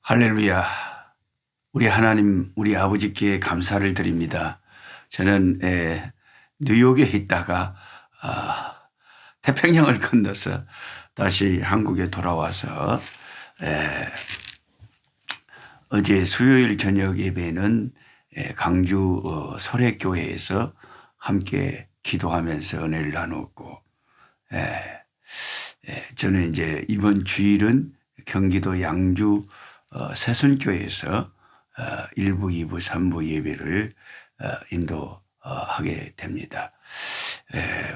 할렐루야. 우리 하나님, 우리 아버지께 감사를 드립니다. 저는 뉴욕에 있다가 태평양을 건너서 다시 한국에 돌아와서 어제 수요일 저녁 예배는 강주 설회교회에서 함께 기도하면서 은혜를 나눴고, 저는 이제 이번 주일은 경기도 양주 새순교회에서 1부, 2부, 3부 예배를 인도하게 됩니다.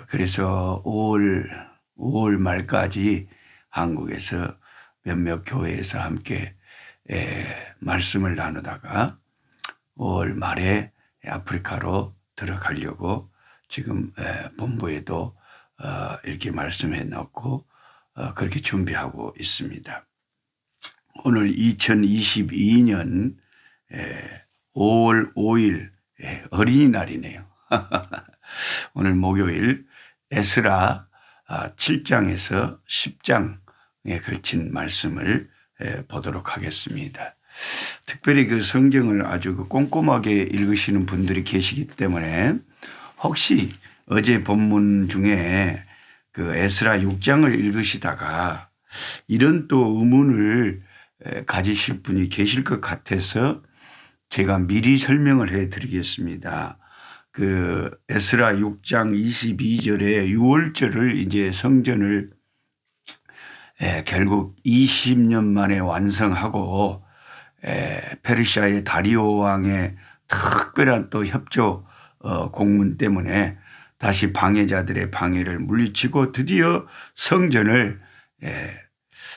그래서 5월 말까지 한국에서 몇몇 교회에서 함께 말씀을 나누다가 5월 말에 아프리카로 들어가려고 지금 본부에도 이렇게 말씀해 놓고 그렇게 준비하고 있습니다. 오늘 2022년 5월 5일 어린이날이네요. 오늘 목요일 에스라 7장에서 10장에 걸친 말씀을 보도록 하겠습니다. 특별히 그 성경을 아주 꼼꼼하게 읽으시는 분들이 계시기 때문에 혹시 어제 본문 중에 그 에스라 6장을 읽으시다가 이런 또 의문을 가지실 분이 계실 것 같아서 제가 미리 설명을 해 드리겠습니다. 그 에스라 6장 22절에 유월절을 이제 성전을 결국 20년 만에 완성하고 페르시아의 다리오 왕의 특별한 또 협조 공문 때문에 다시 방해자들의 방해를 물리치고 드디어 성전을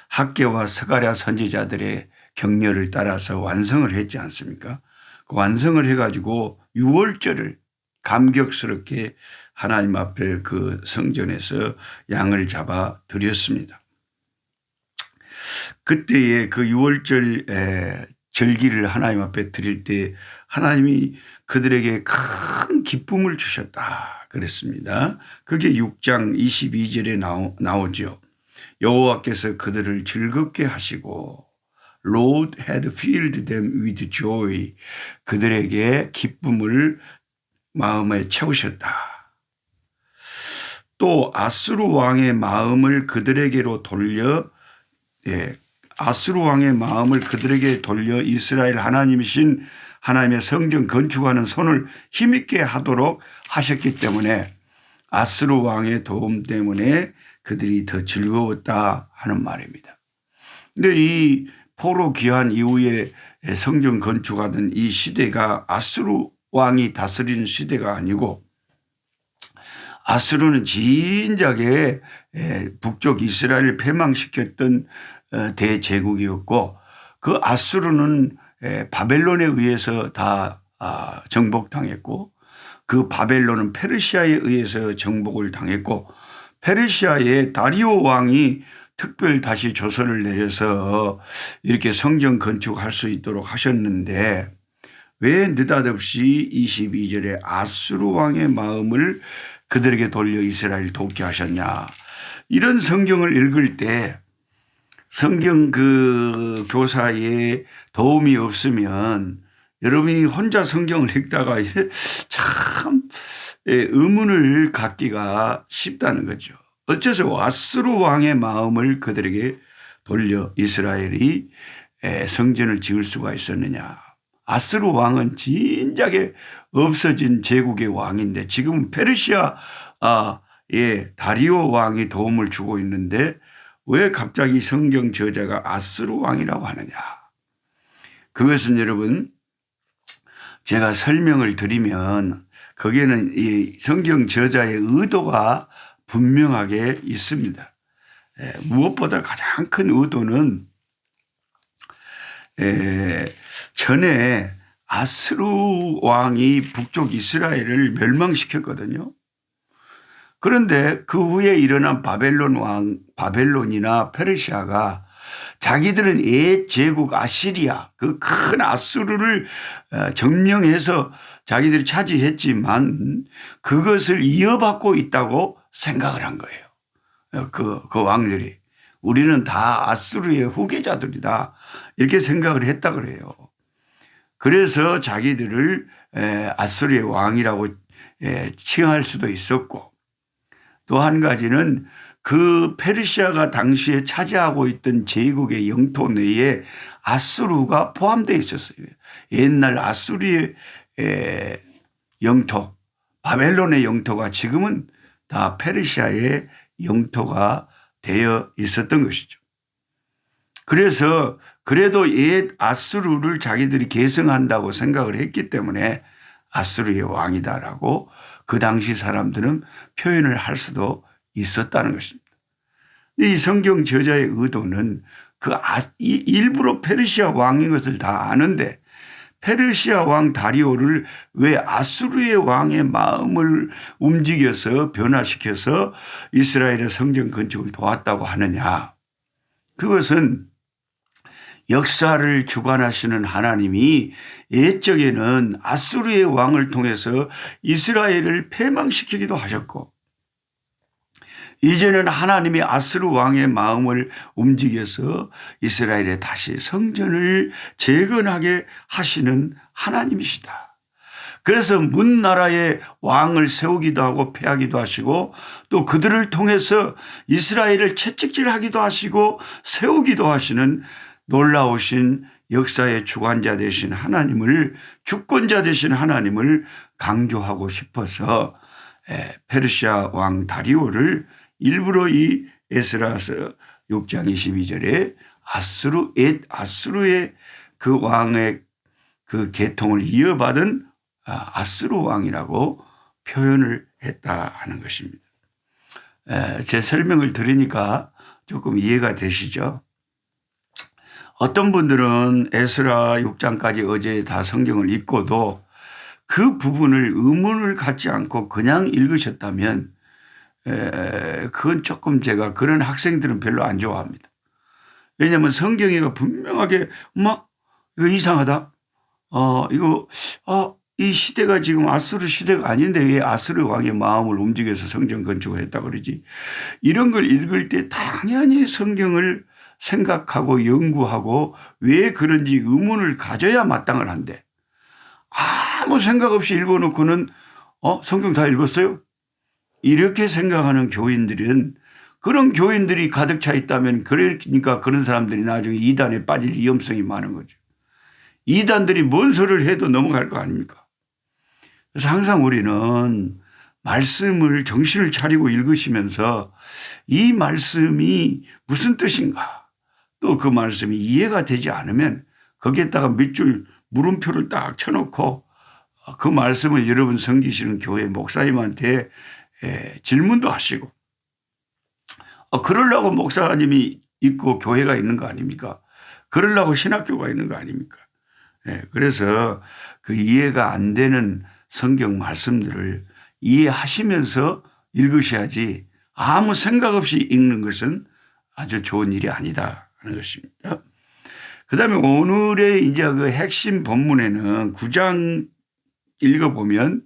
학개와 스가랴 선지자들의 격려를 따라서 완성을 했지 않습니까? 그 완성을 해가지고 유월절을 감격스럽게 하나님 앞에 그 성전에서 양을 잡아 드렸습니다. 그때의 그 유월절 절기를 하나님 앞에 드릴 때 하나님이 그들에게 큰 기쁨을 주셨다 그랬습니다. 그게 6장 22절에 나오죠. 여호와께서 그들을 즐겁게 하시고 Lord had filled them with joy. 그들에게 기쁨을 마음에 채우셨다. 또 아수르 왕의 마음을 그들에게로 돌려 아수르 왕의 마음을 그들에게 돌려 이스라엘 하나님이신 하나님의 성전 건축하는 손을 힘있게 하도록 하셨기 때문에 아수르 왕의 도움 때문에 그들이 더 즐거웠다 하는 말입니다. 근데 이 포로 귀환 이후에 성전 건축하던 이 시대가 아수르 왕이 다스리는 시대가 아니고 아수르는 진작에 북쪽 이스라엘을 패망시켰던 대제국이었고 그 아수르는 바벨론에 의해서 다 정복당했고 그 바벨론은 페르시아에 의해서 정복을 당했고 페르시아의 다리오 왕이 특별 다시 조서를 내려서 이렇게 성전 건축할 수 있도록 하셨는데 왜 느닷없이 22절에 아수르 왕의 마음을 그들에게 돌려 이스라엘 돕게 하셨냐. 이런 성경을 읽을 때 성경 그 교사에 도움이 없으면 여러분이 혼자 성경을 읽다가 참 의문을 갖기가 쉽다는 거죠. 어째서 아수르 왕의 마음을 그들에게 돌려 이스라엘이 성전을 지을 수가 있었느냐. 아수르 왕은 진작에 없어진 제국의 왕인데 지금 페르시아의 다리오 왕이 도움을 주고 있는데 왜 갑자기 성경 저자가 아수르 왕이라고 하느냐. 그것은 여러분 제가 설명을 드리면 거기에는 이 성경 저자의 의도가 분명하게 있습니다. 무엇보다 가장 큰 의도는 전에 아수르 왕이 북쪽 이스라엘을 멸망시켰거든요. 그런데 그 후에 일어난 바벨론이나 페르시아가 자기들은 옛 제국 아시리아 그 큰 아수르를 점령해서 자기들이 차지했지만 그것을 이어받고 있다고 생각을 한 거예요. 그 왕들이 우리는 다 아수르의 후계자들이다. 이렇게 생각을 했다 그래요. 그래서 자기들을 아수르의 왕이라고 칭할 수도 있었고, 또 한 가지는 그 페르시아가 당시에 차지하고 있던 제국의 영토 내에 아수르가 포함되어 있었어요. 옛날 아수르의 영토, 바벨론의 영토가 지금은 다 페르시아의 영토가 되어 있었던 것이죠. 그래서 그래도 옛 아수르를 자기들이 계승한다고 생각을 했기 때문에 아수르의 왕이다라고 그 당시 사람들은 표현을 할 수도 있었다는 것입니다. 이 성경 저자의 의도는 일부러 페르시아 왕인 것을 다 아는데 페르시아 왕 다리오를 왜 아수르의 왕의 마음을 움직여서 변화시켜서 이스라엘의 성전 건축을 도왔다고 하느냐. 그것은 역사를 주관하시는 하나님이 옛적에는 아수르의 왕을 통해서 이스라엘을 패망시키기도 하셨고, 이제는 하나님이 아수르 왕의 마음을 움직여서 이스라엘에 다시 성전을 재건하게 하시는 하나님이시다. 그래서 문 나라의 왕을 세우기도 하고 패하기도 하시고, 또 그들을 통해서 이스라엘을 채찍질하기도 하시고 세우기도 하시는 놀라우신 역사의 주관자 되신 하나님을, 주권자 되신 하나님을 강조하고 싶어서 페르시아 왕 다리오를 일부러 이 에스라서 6장 22절에 아수르의 그 왕의 그 계통을 이어받은 아수르 왕이라고 표현을 했다 하는 것입니다. 제 설명을 들으니까 조금 이해가 되시죠? 어떤 분들은 에스라 6장까지 어제 다 성경을 읽고도 그 부분을 의문을 갖지 않고 그냥 읽으셨다면 그건 조금 제가 그런 학생들은 별로 안 좋아합니다. 왜냐하면 성경이가 분명하게 이거 이상하다. 이 시대가 지금 아수르 시대가 아닌데 왜 아수르 왕의 마음을 움직여서 성전 건축을 했다 그러지. 이런 걸 읽을 때 당연히 성경을 생각하고 연구하고 왜 그런지 의문을 가져야 마땅을 한데, 아무 생각 없이 읽어놓고는 성경 다 읽었어요? 이렇게 생각하는 교인들은, 그런 교인들이 가득 차 있다면 그러니까 그런 사람들이 나중에 이단에 빠질 위험성이 많은 거죠. 이단들이 뭔 소리를 해도 넘어갈 거 아닙니까? 그래서 항상 우리는 말씀을 정신을 차리고 읽으시면서 이 말씀이 무슨 뜻인가, 또 그 말씀이 이해가 되지 않으면 거기에다가 몇 줄 물음표를 딱 쳐놓고 그 말씀을 여러분 섬기시는 교회 목사님한테 질문도 하시고, 그러려고 목사님이 있고 교회가 있는 거 아닙니까? 그러려고 신학교가 있는 거 아닙니까? 그래서 그 이해가 안 되는 성경 말씀들을 이해하시면서 읽으셔야지, 아무 생각 없이 읽는 것은 아주 좋은 일이 아니다 하는 것입니다. 그 다음에 오늘의 이제 그 핵심 본문에는 9장 읽어보면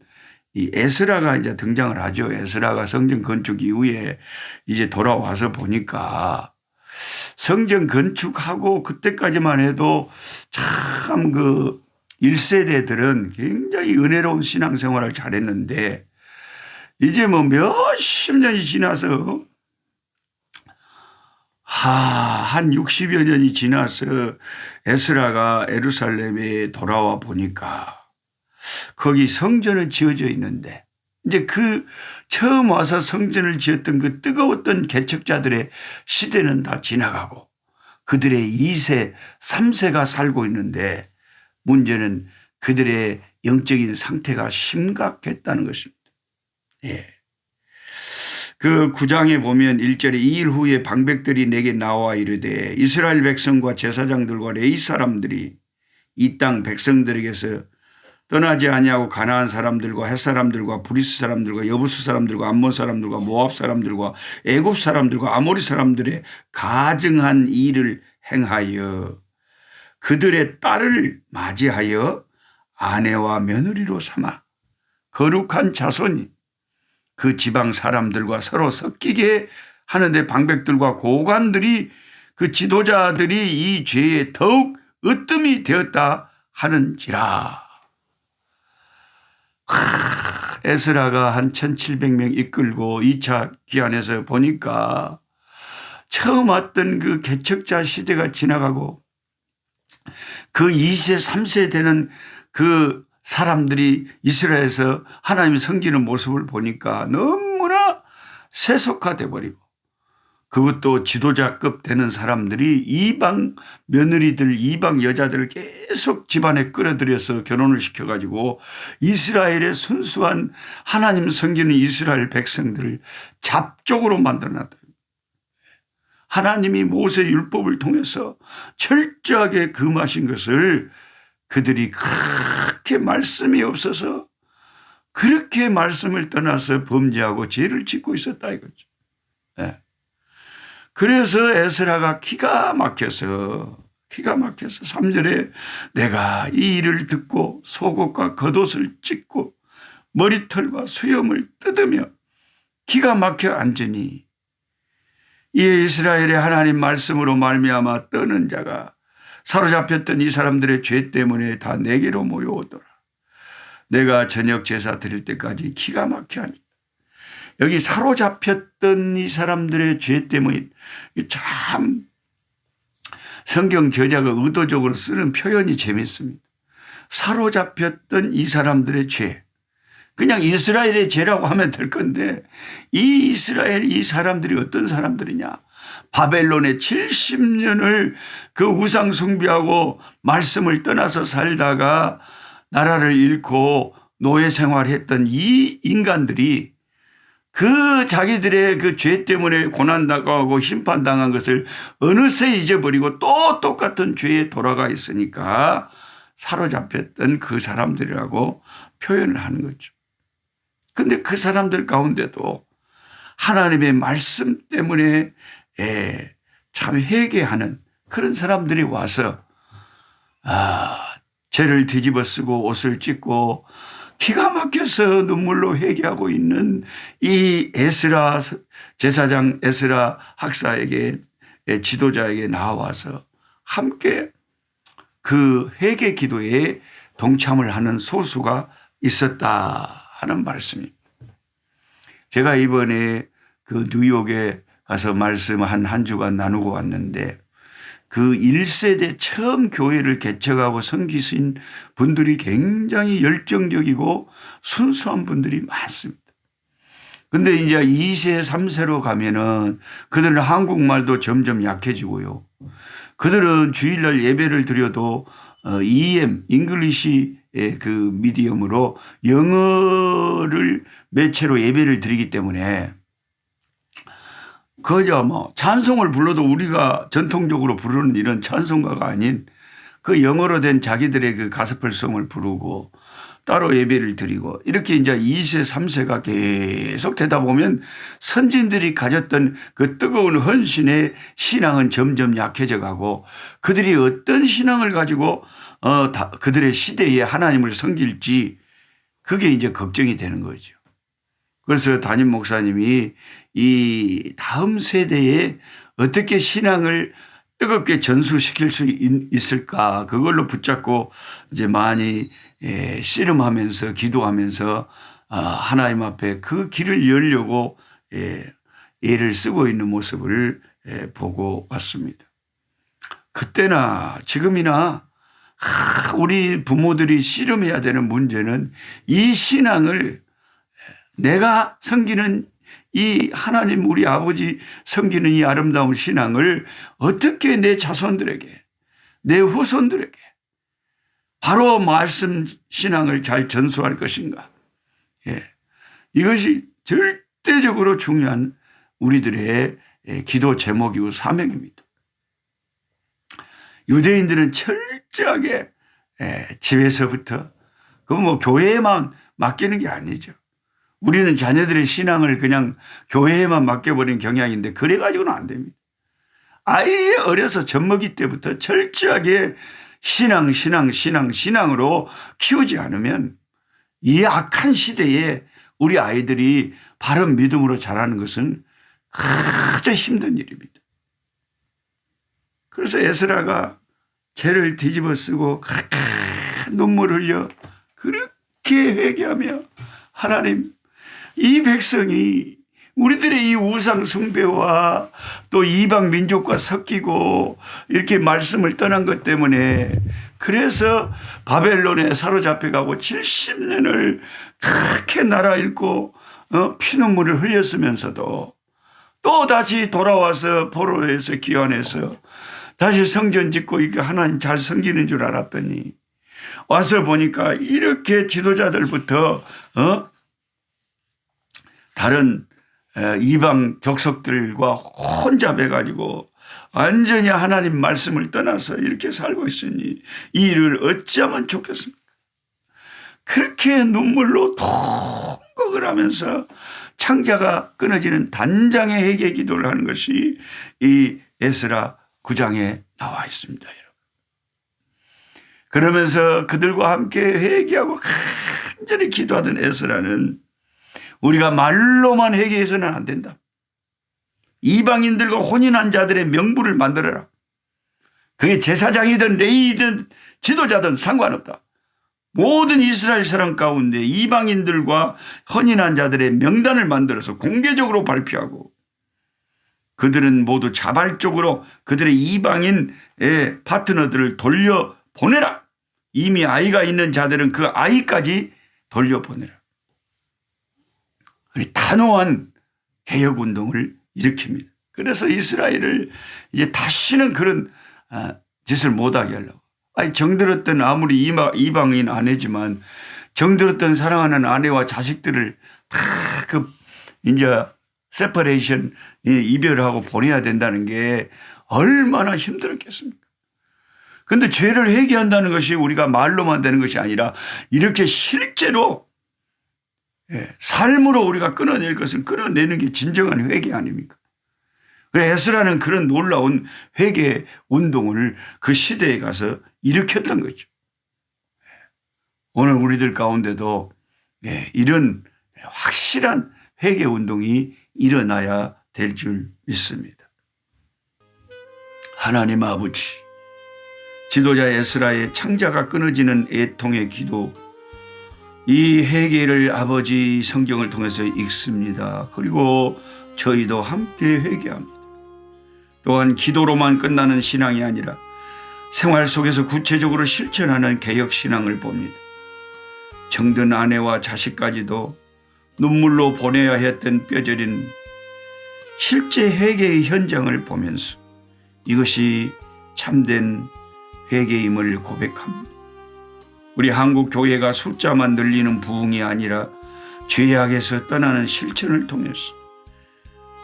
이 에스라가 이제 등장을 하죠. 에스라가 성전 건축 이후에 이제 돌아와서 보니까 성전 건축하고 그때까지만 해도 참 그 1세대들은 굉장히 은혜로운 신앙생활을 잘했는데, 이제 뭐 몇십 년이 지나서 한 60여 년이 지나서 에스라가 예루살렘에 돌아와 보니까 거기 성전은 지어져 있는데, 이제 그 처음 와서 성전을 지었던 그 뜨거웠던 개척자들의 시대는 다 지나가고 그들의 2세, 3세가 살고 있는데, 문제는 그들의 영적인 상태가 심각했다는 것입니다. 그 9장에 보면 1절에 2일 후에 방백들이 내게 나와 이르되 이스라엘 백성과 제사장들과 레위 사람들이 이 땅 백성들에게서 떠나지 아니하고 가나안 사람들과 헷 사람들과 브리스 사람들과 여부스 사람들과 암몬 사람들과 모압 사람들과 애굽 사람들과 아모리 사람들의 가증한 일을 행하여 그들의 딸을 맞이하여 아내와 며느리로 삼아 거룩한 자손이 그 지방 사람들과 서로 섞이게 하는데 방백들과 고관들이 그 지도자들이 이 죄에 더욱 으뜸이 되었다 하는지라. 에스라가 한 1700명 이끌고 2차 귀환해서 보니까 처음 왔던 그 개척자 시대가 지나가고 그 2세 3세 되는 그 사람들이 이스라엘에서 하나님을 섬기는 모습을 보니까 너무나 세속화돼 버리고, 그것도 지도자급 되는 사람들이 이방 며느리들, 이방 여자들을 계속 집안에 끌어들여서 결혼을 시켜가지고 이스라엘의 순수한 하나님 섬기는 이스라엘 백성들을 잡족으로 만들어놨다. 하나님이 모세 율법을 통해서 철저하게 금하신 것을 그들이 그렇게 말씀이 없어서 그렇게 말씀을 떠나서 범죄하고 죄를 짓고 있었다 이거죠. 네. 그래서 에스라가 기가 막혀서 3절에 내가 이 일을 듣고 속옷과 겉옷을 찢고 머리털과 수염을 뜯으며 기가 막혀 앉으니 이에 이스라엘의 하나님 말씀으로 말미암아 떠는 자가 사로잡혔던 이 사람들의 죄 때문에 다 내게로 모여오더라. 내가 저녁 제사 드릴 때까지 기가 막혀 앉았다. 여기 사로잡혔던 이 사람들의 죄 때문에, 참 성경 저자가 의도적으로 쓰는 표현이 재밌습니다. 사로잡혔던 이 사람들의 죄. 그냥 이스라엘의 죄라고 하면 될 건데, 이 이스라엘 이 사람들이 어떤 사람들이냐. 바벨론에 70년을 그 우상 숭배하고 말씀을 떠나서 살다가 나라를 잃고 노예 생활했던 이 인간들이 그 자기들의 그 죄 때문에 고난당하고 심판당한 것을 어느새 잊어버리고 또 똑같은 죄에 돌아가 있으니까 사로잡혔던 그 사람들이라고 표현을 하는 거죠. 그런데 그 사람들 가운데도 하나님의 말씀 때문에 참 회개하는 그런 사람들이 와서 죄를 뒤집어 쓰고 옷을 찢고 기가 막혀서 눈물로 회개하고 있는 이 에스라 제사장 에스라 학사에게, 지도자에게 나와서 함께 그 회개 기도에 동참을 하는 소수가 있었다 하는 말씀입니다. 제가 이번에 그 뉴욕에 가서 말씀 한 주간 나누고 왔는데, 그 1세대 처음 교회를 개척하고 섬기신 분들이 굉장히 열정적이고 순수한 분들이 많습니다. 근데 이제 2세, 3세로 가면은 그들은 한국말도 점점 약해지고요. 그들은 주일날 예배를 드려도 EM, 잉글리시의 그 미디엄으로 영어를 매체로 예배를 드리기 때문에 그저 뭐 찬송을 불러도 우리가 전통적으로 부르는 이런 찬송가가 아닌 그 영어로 된 자기들의 그 가스펠송을 부르고 따로 예배를 드리고, 이렇게 이제 2세, 3세가 계속 되다 보면 선진들이 가졌던 그 뜨거운 헌신의 신앙은 점점 약해져 가고, 그들이 어떤 신앙을 가지고 그들의 시대에 하나님을 섬길지 그게 이제 걱정이 되는 거죠. 그래서 담임 목사님이 이 다음 세대에 어떻게 신앙을 뜨겁게 전수시킬 수 있을까, 그걸로 붙잡고 이제 많이 씨름하면서 기도하면서 하나님 앞에 그 길을 열려고 애를 쓰고 있는 모습을 보고 왔습니다. 그때나 지금이나 우리 부모들이 씨름해야 되는 문제는 이 신앙을, 내가 섬기는 이 하나님 우리 아버지 섬기는 이 아름다운 신앙을 어떻게 내 자손들에게, 내 후손들에게 바로 말씀 신앙을 잘 전수할 것인가. 이것이 절대적으로 중요한 우리들의 기도 제목이고 사명입니다. 유대인들은 철저하게 집에서부터, 그 뭐 교회에만 맡기는 게 아니죠. 우리는 자녀들의 신앙을 그냥 교회에만 맡겨버리는 경향인데 그래가지고는 안 됩니다. 아예 어려서 젖먹이 때부터 철저하게 신앙으로 키우지 않으면 이 악한 시대에 우리 아이들이 바른 믿음으로 자라는 것은 아주 힘든 일입니다. 그래서 에스라가 죄를 뒤집어 쓰고 눈물 흘려 그렇게 회개하며 하나님, 이 백성이 우리들의 이 우상 숭배와 또 이방 민족과 섞이고 이렇게 말씀을 떠난 것 때문에 그래서 바벨론에 사로잡혀가고 70년을 그렇게 나라 잃고 피눈물을 흘렸으면서도 또 다시 돌아와서 포로에서 귀환해서 다시 성전 짓고 이렇게 하나님 잘 섬기는 줄 알았더니 와서 보니까 이렇게 지도자들부터 다른 이방 족속들과 혼잡해가지고 완전히 하나님 말씀을 떠나서 이렇게 살고 있으니 이 일을 어찌하면 좋겠습니까? 그렇게 눈물로 통곡을 하면서 창자가 끊어지는 단장의 회개 기도를 하는 것이 이 에스라 9장에 나와 있습니다, 여러분. 그러면서 그들과 함께 회개하고 간절히 기도하던 에스라는 우리가 말로만 회개해서는 안 된다. 이방인들과 혼인한 자들의 명부를 만들어라. 그게 제사장이든 레위든 지도자든 상관없다. 모든 이스라엘 사람 가운데 이방인들과 혼인한 자들의 명단을 만들어서 공개적으로 발표하고 그들은 모두 자발적으로 그들의 이방인의 파트너들을 돌려보내라. 이미 아이가 있는 자들은 그 아이까지 돌려보내라. 단호한 개혁운동을 일으킵니다. 그래서 이스라엘을 이제 다시는 그런 짓을 못하게 하려고. 아니, 정들었던 아무리 이방인 아내지만 정들었던 사랑하는 아내와 자식들을 다 이제 세퍼레이션, 이별하고 보내야 된다는 게 얼마나 힘들었겠습니까? 그런데 죄를 회개한다는 것이 우리가 말로만 되는 것이 아니라 이렇게 실제로 삶으로 우리가 끊어낼 것은 끊어내는 게 진정한 회개 아닙니까? 그래서 에스라는 그런 놀라운 회개 운동을 그 시대에 가서 일으켰던 거죠. 오늘 우리들 가운데도 이런 확실한 회개 운동이 일어나야 될 줄 믿습니다. 하나님 아버지, 지도자 에스라의 창자가 끊어지는 애통의 기도, 이 회개를 아버지 성경을 통해서 읽습니다. 그리고 저희도 함께 회개합니다. 또한 기도로만 끝나는 신앙이 아니라 생활 속에서 구체적으로 실천하는 개혁신앙을 봅니다. 정든 아내와 자식까지도 눈물로 보내야 했던 뼈저린 실제 회개의 현장을 보면서 이것이 참된 회개임을 고백합니다. 우리 한국 교회가 숫자만 늘리는 부흥이 아니라 죄악에서 떠나는 실천을 통해서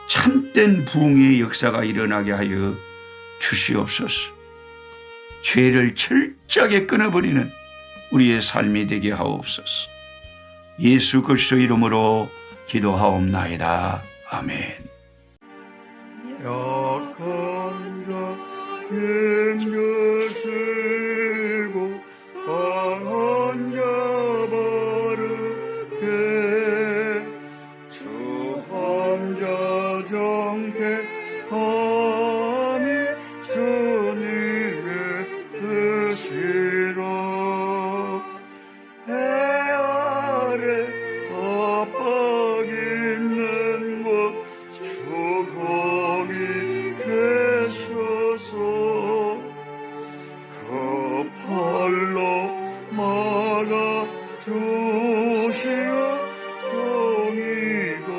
참된 부흥의 역사가 일어나게 하여 주시옵소서. 죄를 철저하게 끊어버리는 우리의 삶이 되게 하옵소서. 예수 그리스도 이름으로 기도하옵나이다. 아멘. 약한 자 힘주시고 강한 자 바르게 주한 자 정택함이 주님의 뜻이라. 해 아래 압박 있는 곳 주 거기 계셔서 그 팔로 막아 주시어 정의가